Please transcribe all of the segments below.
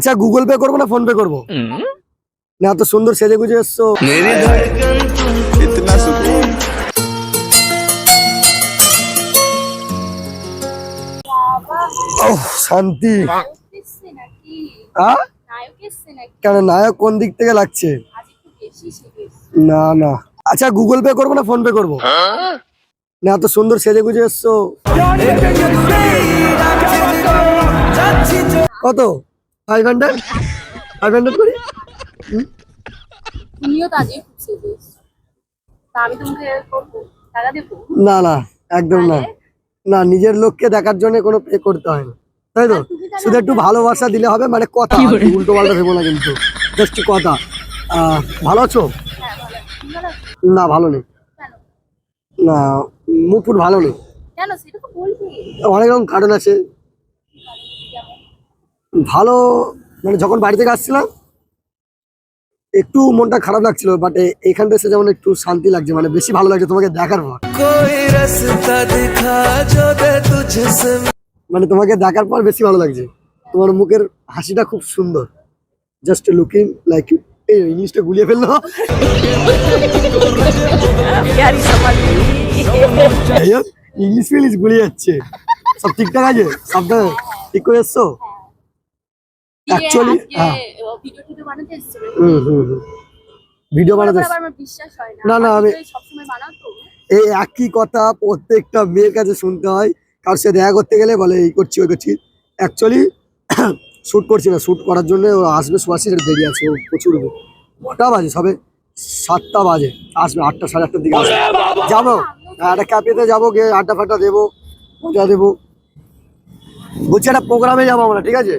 আচ্ছা Google pay করবো না ফোন পে করবো? না এত সুন্দর সেজে গুজে এসছো। শান্তি। কেন নায়ক কোন দিক থেকে লাগছে? না না আচ্ছা গুগল পে করবো না ফোন পে করবো? না এত সুন্দর সেজে গুজে এসছো। কত? 500 500 করি। না না একদম না, না নিজের লোককে দেখার জন্য কোনো পে করতে হয় না, তাই তো? শুধু একটু ভালোবাসা দিলে হবে, মানে কথা উল্টো পাল্টা ভেবো না কিন্তু, জাস্ট কথা। ভালো আছো? না ভালো নেই, না মুড ফুড ভালো নেই। অনেক রকম কারণ আছে। ভালো মানে যখন বাড়ি থেকে আসছিলাম একটু মনটা খারাপ লাগছিল, বাট এখানটা এসে যেমন একটু শান্তি লাগছে, মানে বেশি ভালো লাগছে তোমাকে দেখার পর। মানে তোমাকে দেখার পর বেশি ভালো লাগছে, তোমার মুখের হাসিটা খুব সুন্দর, জাস্ট লুকিং লাইক ইউ। এই ইংলিশটা গুলিয়ে ফেললো। ইংলিশ ফিলিশ গুলিয়ে যাচ্ছে, সব ঠিকঠাক আছে? সবটা ঠিক করে এসছো অ্যাকচুয়ালি? হ্যাঁ ভিডিও বানাতে না না আমি এই একই কথা প্রত্যেকটা মেয়ের কাছে শুনতে হয়, কার সাথে দেখা করতে গেলে বলে এই করছি ওই করছি। অ্যাকচুয়ালি শ্যুট করছি না, শ্যুট করার জন্য ও আসবে সুয়াশির দেরি আছে, ও প্রচুর। কটা বাজে? সবে 7টা বাজে, আসবে 8টা 8:30 দিকে আসবে। যাবো একটা ক্যাফেতে যাবো, গিয়ে আড্ডা ফাড্ডা দেবো, মজা দেবো। বলছি একটা প্রোগ্রামে যাবো আমরা, ঠিক আছে?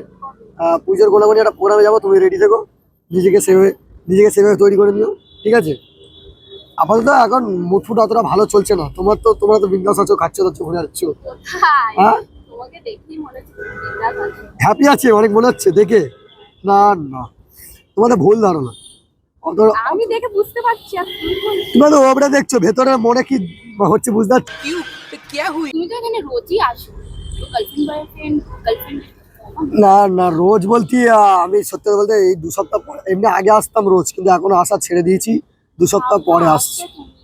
পুজোর গোলাগুলি একটা প্রোগ্রামে যাবো, তুমি রেডি থেকো, নিজেকে সেভাবে তৈরি করে নিও, ঠিক আছে? আপাতত এখন মুড ফুড অতটা ভালো চলছে না, তোমরা তো বিন্দাস আছো, খাচ্ছ দাচ্ছ, ঘুরে যাচ্ছ। হ্যাঁ হ্যাপি আছে অনেক মনে হচ্ছে দেখে। না না তোমাদের ভুল ধারণা, আমি দেখে বুঝতে পারছি। তোমরা তো ওপরে দেখছো, ভেতরে মনে কি হচ্ছে বুঝতে পারছি। তুমি তো এখানে রোজই আসো, গার্লফ্রেন্ড বয়ফ্রেন্ড গার্লফ্রেন্ড? না না রোজ বলতে আমি সত্যি কথা বলতে এই 2 সপ্তাহ পর, এমনি আগে আসতাম রোজ, কিন্তু এখন আসা ছেড়ে দিয়েছি, 2 সপ্তাহ পরে আসছি।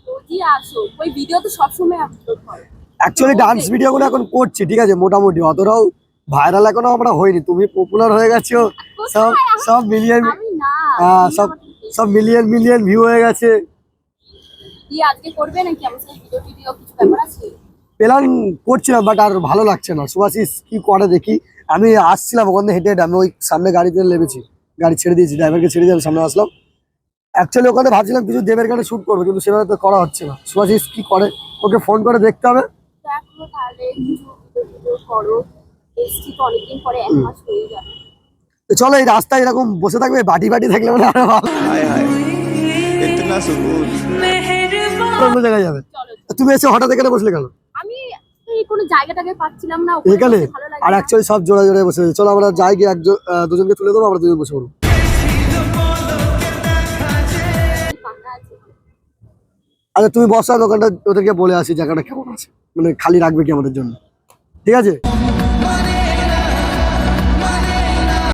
রোজই আসো, ওই ভিডিও তো সবসময় আপলোড করো। অ্যাকচুয়ালি ডান্স ভিডিওগুলো এখন করছি, ঠিক আছে, মোটামুটি অতটাও ভাইরাল এখনো আমরা হয়নি, তুমি পপুলার হয়ে গেছো, সব মিলিয়ন, সব মিলিয়ন ভিউ হয়ে গেছে। আজকে করবে নাকি আমার সাথে ভিডিও টিডিও কিছু ব্যাপার আছে? প্ল্যান করছিলাম বাট আর ভালো লাগছে না, সুভাশিস কি করে দেখি। আমি আসছিলাম ওখান থেকে হেঁটে হেঁটে, আমি ওই সামনে গাড়িতে নেমেছি, গাড়ি ছেড়ে দিয়েছি, ড্রাইভারকে ছেড়ে দিয়ে আমি সামনে আসলাম। অ্যাকচুয়ালি ওখানে ভাবছিলাম কিছু দেবের গানে শুট করবো, কিন্তু সেভাবে তো করা হচ্ছে না। সুভাশিস কি করে ওকে ফোন করে দেখতে হবে। দেখো তাহলে কিছু ভিডিও করো, এসছি তো অনেকদিন পরে, 1 মাস হয়ে যাবে। চলো এই রাস্তায় এরকম বসে থাকবে, বাটি থাকলে মানে আরো ভালো। অন্য জায়গায় যাবে। তুমি এসে হঠাৎ এখানে বসলে কেন? আমি এই কোনো জায়গাটাকে পাচ্ছিলাম না, এখানে আর অ্যাকচুয়ালি সব জোড়া জোড়ায় বসে রয়েছে। চলো আমরা যাই গিয়ে দুজনকে তুলে দেবো, আমরা দুজন বসে পড়বো। আচ্ছা তুমি বসো, দোকানটা ওদেরকে বলে আসি জায়গাটা কেমন আছে, মানে খালি রাখবে কি আমাদের জন্য, ঠিক আছে?